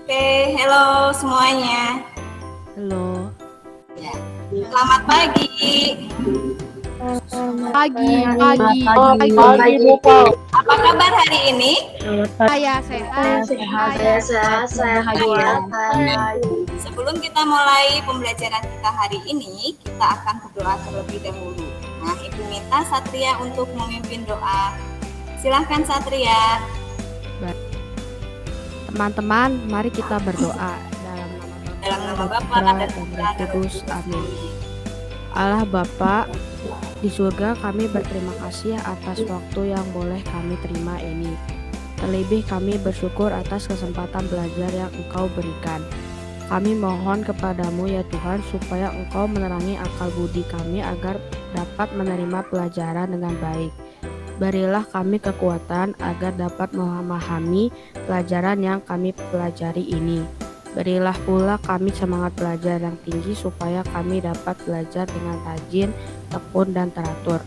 Oke, halo semuanya. Halo. Ya, selamat pagi. Pagi, Bu Pau. Apa kabar hari ini? Saya sehat. Saya Sebelum kita mulai pembelajaran kita hari ini, kita akan berdoa terlebih dahulu. Nah, Ibu minta Satria untuk memimpin doa. Silahkan Satria. Teman-teman, mari kita berdoa Dalam nama Bapa dan Putra dan Roh Kudus. Kudus. Amin. Allah Bapa, di surga kami berterima kasih atas waktu yang boleh kami terima ini. Terlebih kami bersyukur atas kesempatan belajar yang Engkau berikan. Kami mohon kepadamu ya Tuhan supaya Engkau menerangi akal budi kami agar dapat menerima pelajaran dengan baik. Berilah kami kekuatan agar dapat memahami pelajaran yang kami pelajari ini. Berilah pula kami semangat belajar yang tinggi supaya kami dapat belajar dengan rajin, tekun, dan teratur.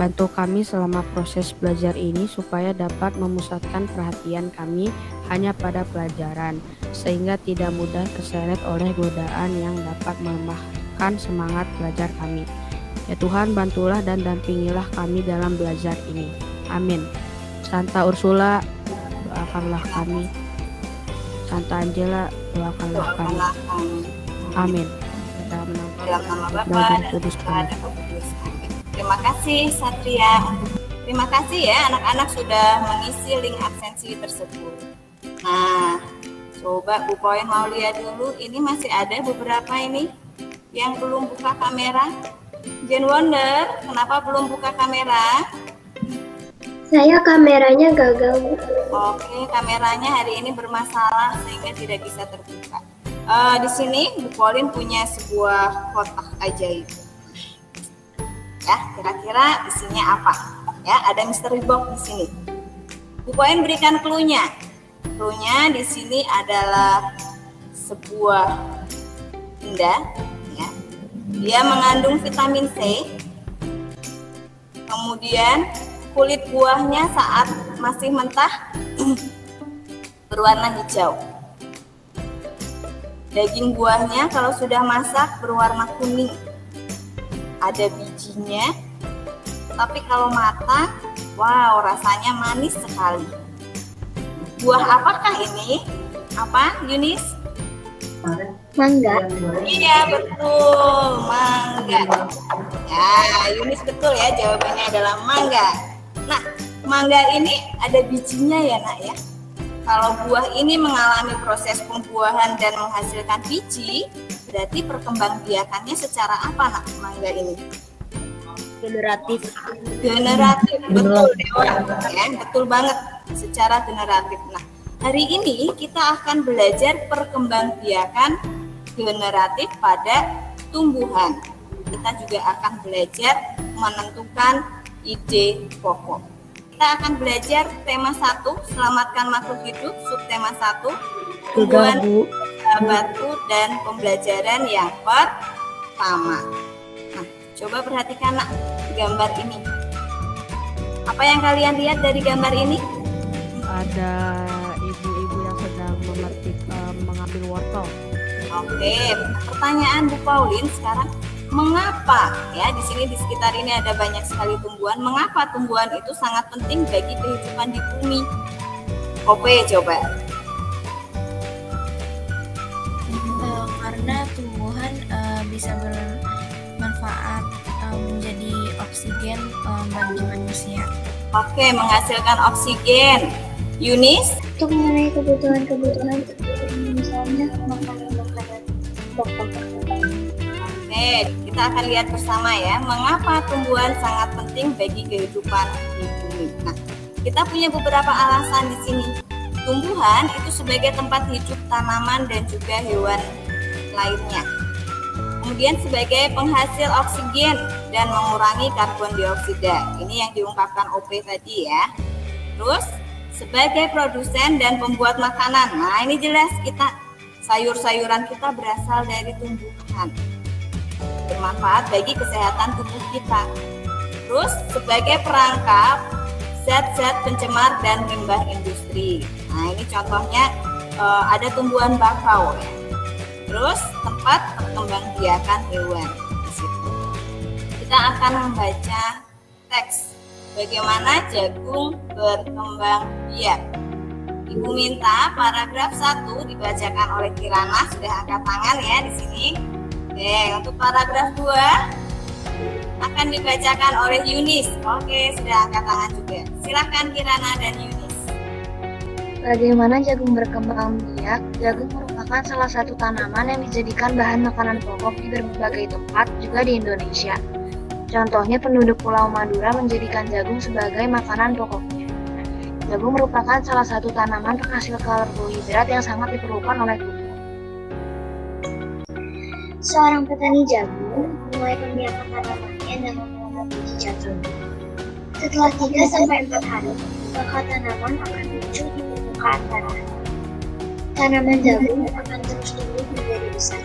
Bantu kami selama proses belajar ini supaya dapat memusatkan perhatian kami hanya pada pelajaran, sehingga tidak mudah terseret oleh godaan yang dapat melemahkan semangat belajar kami. Ya Tuhan, bantulah dan dampingilah kami dalam belajar ini. Amin. Santa Ursula, doakanlah kami. Santa Angela, doakanlah kami. Amin. Dalam nama Bapa dan Putra dan Roh Kudus. Amin. Terima kasih Satria. Terima kasih ya anak-anak sudah mengisi link absensi tersebut. Nah, coba Bu Poin mau lihat dulu. Ini masih ada beberapa ini yang belum buka kamera. Jane Wonder, kenapa belum buka kamera? Saya kameranya gagal, Bu. Oke, kameranya hari ini bermasalah sehingga tidak bisa terbuka. Di sini Bu Pauline punya sebuah kotak ajaib. Ya, kira-kira isinya apa? Ya, ada mystery box di sini. Bu Pauline berikan clue-nya. Clue-nya di sini adalah sebuah benda. Ya. Dia mengandung vitamin C. Kemudian kulit buahnya saat masih mentah berwarna hijau. Daging buahnya kalau sudah masak berwarna kuning. Ada bijinya. Tapi kalau matang, wow, rasanya manis sekali. Buah apakah ini? Apa, Yunis? Mangga. Iya, betul, mangga. Ya, Yunis betul ya, jawabannya adalah mangga. Nah, mangga ini ada bijinya ya nak ya. Kalau buah ini mengalami proses pembuahan dan menghasilkan biji, berarti perkembangbiakannya secara apa nak mangga ini? Generatif. Generatif, betul Dewa. Ya, betul banget, secara generatif. Nah, hari ini kita akan belajar perkembangbiakan generatif pada tumbuhan. Kita juga akan belajar menentukan ide pokok. Kita akan belajar tema 1, selamatkan makhluk hidup, subtema 1, tumbuhan batu, dan pembelajaran yang pertama. Nah, coba perhatikan nak, gambar ini. Apa yang kalian lihat dari gambar ini? Ada ibu-ibu yang sedang mengambil wortel. Oke, pertanyaan Bu Pauline sekarang, mengapa ya di sini di sekitar ini ada banyak sekali tumbuhan? Mengapa tumbuhan itu sangat penting bagi kehidupan di bumi? Oke, coba. Karena tumbuhan bisa bermanfaat menjadi oksigen bagi manusia. Oke, menghasilkan oksigen. Yunis? Untuk memenuhi kebutuhan-kebutuhan misalnya makanan-makanan pokok. Oke, kita akan lihat bersama ya, mengapa tumbuhan sangat penting bagi kehidupan di bumi. Nah, kita punya beberapa alasan di sini. Tumbuhan itu sebagai tempat hidup tanaman dan juga hewan lainnya. Kemudian sebagai penghasil oksigen dan mengurangi karbon dioksida. Ini yang diungkapkan OP tadi ya. Terus sebagai produsen dan pembuat makanan. Nah, ini jelas kita sayur-sayuran kita berasal dari tumbuhan. Bermanfaat bagi kesehatan tubuh kita. Terus sebagai perangkap zat-zat pencemar dan limbah industri. Nah, ini contohnya ada tumbuhan bakau ya. Terus tempat perkembangbiakan hewan di situ. Kita akan membaca teks bagaimana jagung berkembang biak. Ibu minta paragraf 1 dibacakan oleh Kirana, sudah angkat tangan ya di sini. Oke, untuk paragraf 2 akan dibacakan oleh Yunis. Oke, sudah angkat tangan juga. Silakan Kirana dan Yunis. Bagaimana jagung berkembang biak? Jagung merupakan salah satu tanaman yang dijadikan bahan makanan pokok di berbagai tempat, juga di Indonesia. Contohnya penduduk Pulau Madura menjadikan jagung sebagai makanan pokoknya. Jagung merupakan salah satu tanaman penghasil karbohidrat yang sangat diperlukan oleh tubuh. Seorang petani jagung mulai membiarkan tanamannya dengan menanam biji jagung. Setelah 3-4 hari, maka tanaman akan muncul di permukaan tanah. Tanaman jagung akan terus tumbuh menjadi besar.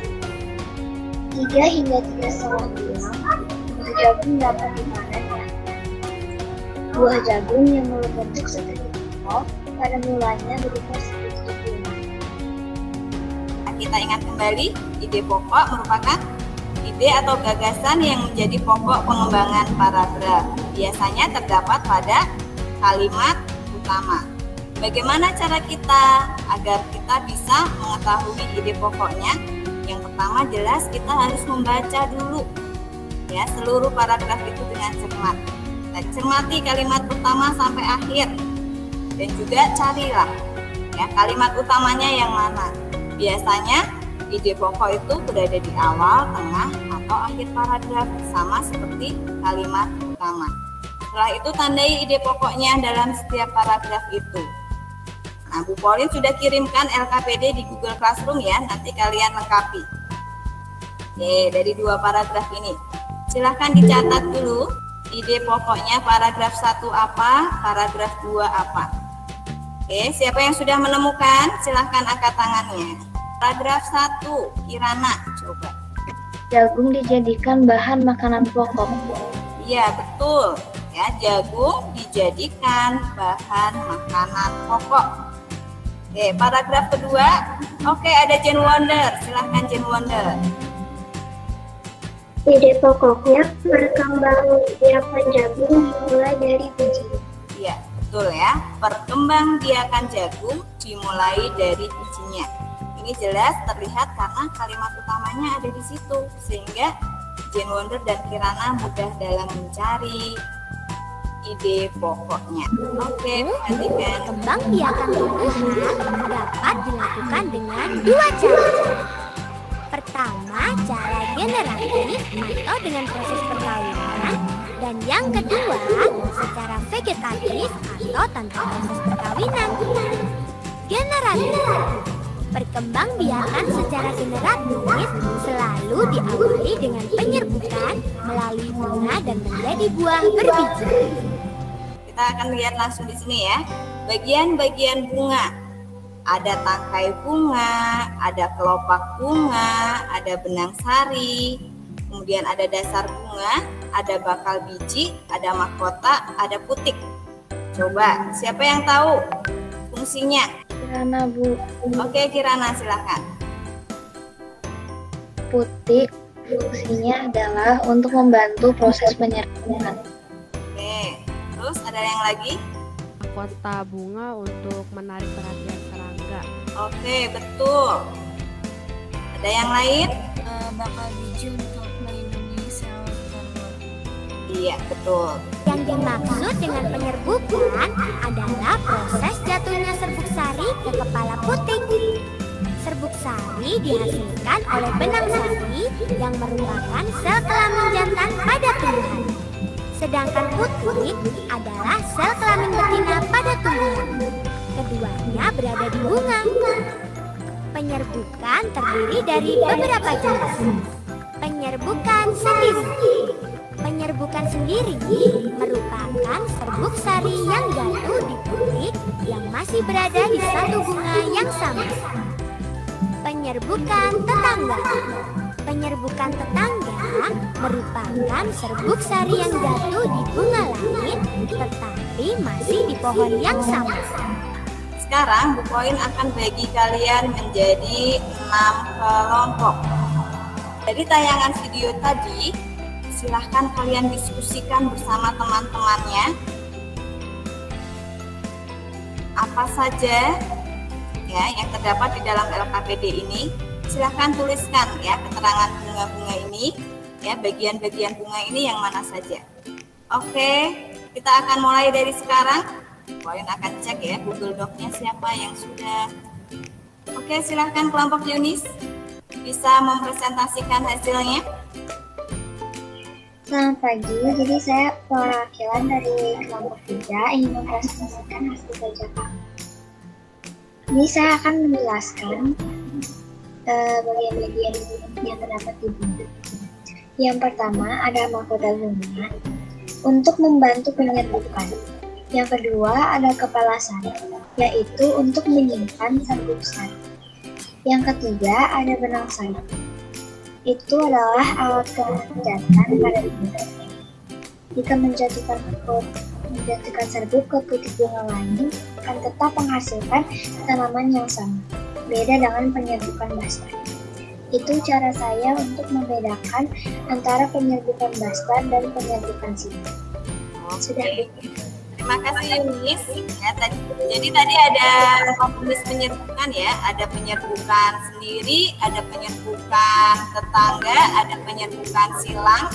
3 hingga 3,5 bulan, buah jagung dapat dipanen. Buah jagung yang berbentuk seperti pohon pada mulanya berupa sedikit bunga. Kita ingat kembali, ide pokok merupakan ide atau gagasan yang menjadi pokok pengembangan paragraf. Biasanya terdapat pada kalimat utama. Bagaimana cara kita agar kita bisa mengetahui ide pokoknya? Yang pertama jelas kita harus membaca dulu ya seluruh paragraf itu dengan cermat. Kita cermati kalimat pertama sampai akhir dan juga carilah ya kalimat utamanya yang mana. Biasanya ide pokok itu berada di awal, tengah, atau akhir paragraf, sama seperti kalimat utama. Setelah itu tandai ide pokoknya dalam setiap paragraf itu. Nah, Bu Pauline sudah kirimkan LKPD di Google Classroom ya, nanti kalian lengkapi. Oke, dari 2 paragraf ini. Silahkan dicatat dulu, ide pokoknya paragraf 1 apa, paragraf 2 apa. Oke, siapa yang sudah menemukan? Silahkan angkat tangannya. Paragraf 1, Kirana, coba. Jagung dijadikan bahan makanan pokok. Iya, betul. Ya, jagung dijadikan bahan makanan pokok. Oke, paragraf kedua. Oke, ada Jen Wonder. Silahkan Jen Wonder. Ide pokoknya berkembang biakan jagung dimulai dari biji. Iya, betul ya. Perkembangbiakan jagung dimulai dari bijinya. Ini jelas terlihat karena kalimat utamanya ada di situ, sehingga Jen Wonder dan Kirana mudah dalam mencari ide pokoknya. Oke, perhatikan. Perkembangbiakan tumbuhan dapat dilakukan dengan 2 cara. Pertama, cara generatif atau dengan proses perkawinan, dan yang kedua, secara vegetatif atau tanpa proses perkawinan. Generatif. Perkembangbiakan secara generatif selalu diawali dengan penyerbukan melalui bunga dan menjadi buah berbiji. Kita akan lihat langsung di sini ya. Bagian-bagian bunga. Ada tangkai bunga, ada kelopak bunga, ada benang sari, kemudian ada dasar bunga, ada bakal biji, ada mahkota, ada putik. Coba, siapa yang tahu fungsinya? Kirana, Bu. Oke, Kirana silakan. Putik fungsinya adalah untuk membantu proses penyerbukan. Oke, terus ada yang lagi? Mahkota bunga untuk menarik perhatian serangga. Oke, betul. Ada yang lain? Bakal biji untuk melindungi sel telur. Iya, betul. Yang dimaksud dengan penyerbukan adalah proses jatuhnya serbuk sari ke kepala putik. Serbuk sari dihasilkan oleh benang sari yang merupakan sel kelamin jantan pada tumbuhan. Sedangkan putik adalah sel kelamin betina pada tumbuhan. Keduanya berada di bunga. Penyerbukan terdiri dari beberapa jenis. Penyerbukan sendiri. Penyerbukan sendiri merupakan serbuk sari yang jatuh di putik yang masih berada di satu bunga yang sama. Penyerbukan tetangga. Penyerbukan tetangga merupakan serbuk sari yang jatuh di bunga lain tetapi masih di pohon yang sama. Sekarang Bu Koin akan bagi kalian menjadi 6 kelompok. Dari tayangan video tadi, silahkan kalian diskusikan bersama teman-temannya. Apa saja ya yang terdapat di dalam LKPD ini? Silahkan tuliskan ya keterangan bunga-bunga ini, ya bagian-bagian bunga ini yang mana saja. Oke, kita akan mulai dari sekarang. Kalian akan cek ya Google Doc-nya siapa yang sudah. Oke, silahkan kelompok Yunis bisa mempresentasikan hasilnya. Selamat pagi, jadi saya perwakilan dari kelompok 3 ingin mempresentasikan hasil kerja kami. Ini saya akan menjelaskan bagian-bagian yang terdapat di bunga. Yang pertama ada mahkota bunga untuk membantu penyerbukan. Yang kedua ada kepala sari, yaitu untuk menyimpan serbuk sari. Yang ketiga ada benang sari. Itu adalah alat pengecatan pada bunga. Jika menjatuhkan serbuk ke putih bunga lain, akan tetap menghasilkan tanaman yang sama. Beda dengan penyerbukan bastar. Itu cara saya untuk membedakan antara penyerbukan bastar dan penyerbukan silang. Sudah. Terima kasih Yunis. Ya, jadi tadi ada jenis penyerbukan ya, ada penyerbukan sendiri, ada penyerbukan tetangga, ada penyerbukan silang,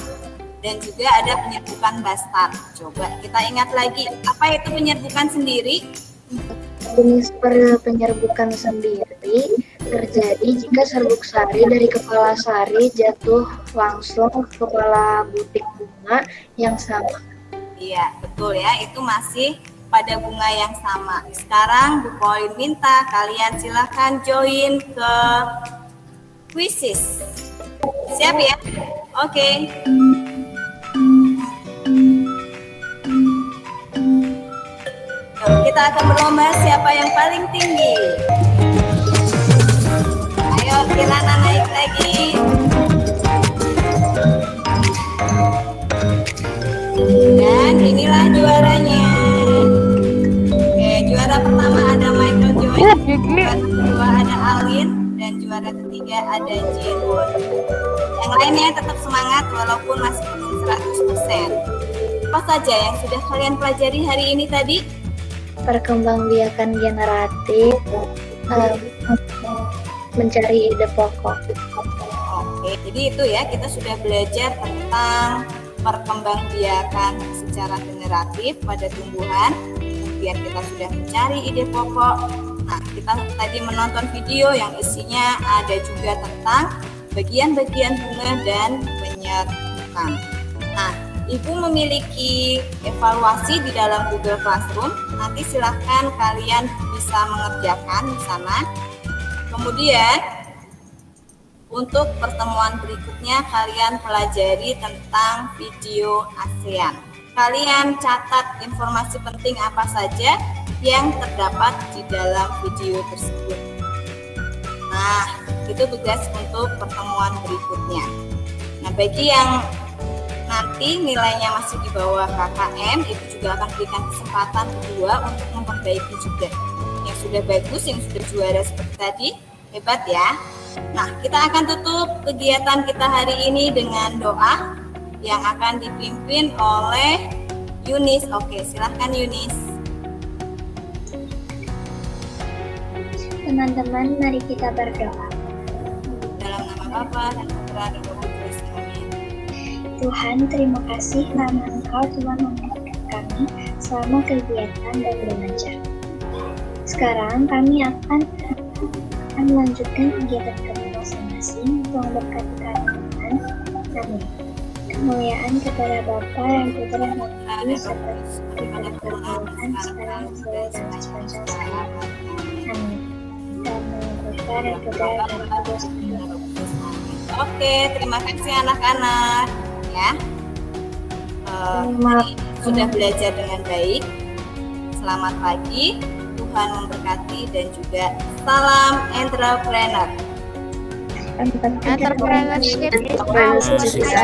dan juga ada penyerbukan bastar. Coba kita ingat lagi, apa itu penyerbukan sendiri? Jenis penyerbukan sendiri terjadi jika serbuk sari dari kepala sari jatuh langsung ke kepala butik bunga yang sama. Iya, betul ya, itu masih pada bunga yang sama. Sekarang Bu Koin minta kalian silahkan join ke quizzes. Siap ya? Oke. Kita akan berlomba siapa yang paling tinggi. Ayo Kirana naik lagi. Dan inilah juaranya. Oke, juara pertama ada Michael Joy, juara kedua ada Alin, dan juara ketiga ada Jinwon. Yang lainnya tetap semangat walaupun masih belum 100%. Apa saja yang sudah kalian pelajari hari ini tadi? Perkembangbiakan generatif, mencari ide pokok. Oke, jadi itu ya, kita sudah belajar tentang perkembangbiakan secara generatif pada tumbuhan. Kemudian kita sudah mencari ide pokok. Nah, kita tadi menonton video yang isinya ada juga tentang bagian-bagian bunga dan penyerbukan. Nah, Ibu memiliki evaluasi di dalam Google Classroom. Nanti silahkan kalian bisa mengerjakan di sana. Kemudian untuk pertemuan berikutnya kalian pelajari tentang video ASEAN. Kalian catat informasi penting apa saja yang terdapat di dalam video tersebut. Nah, itu tugas untuk pertemuan berikutnya. Nah, bagi yang nanti nilainya masih di bawah KKM, Ibu juga akan berikan kesempatan kedua untuk memperbaiki juga. Yang sudah bagus, yang sudah juara seperti tadi, hebat ya. Nah, kita akan tutup kegiatan kita hari ini dengan doa yang akan dipimpin oleh Yunis. Oke, silahkan Yunis. Teman-teman, mari kita berdoa. Dalam nama Bapa dan Putra dan Roh Kudus. Amin. Tuhan, terima kasih karena Engkau telah memberkati kami selama kegiatan dan belajar. Sekarang kami akan melanjutkan kegiatan kami masing-masing untuk memberkati kami. Amin. Kemuliaan kepada Bapa dan Putra dan Roh Kudus seperti pada permulaan sekarang dan sepanjang zaman. Amin. Dalam Bapa dan Putra dan Roh Kudus. Oke, terima kasih anak-anak ya. Sudah belajar dengan baik. Selamat pagi. Tuhan memberkati dan juga salam entrepreneur. Entrepreneurship. Entrepreneurship.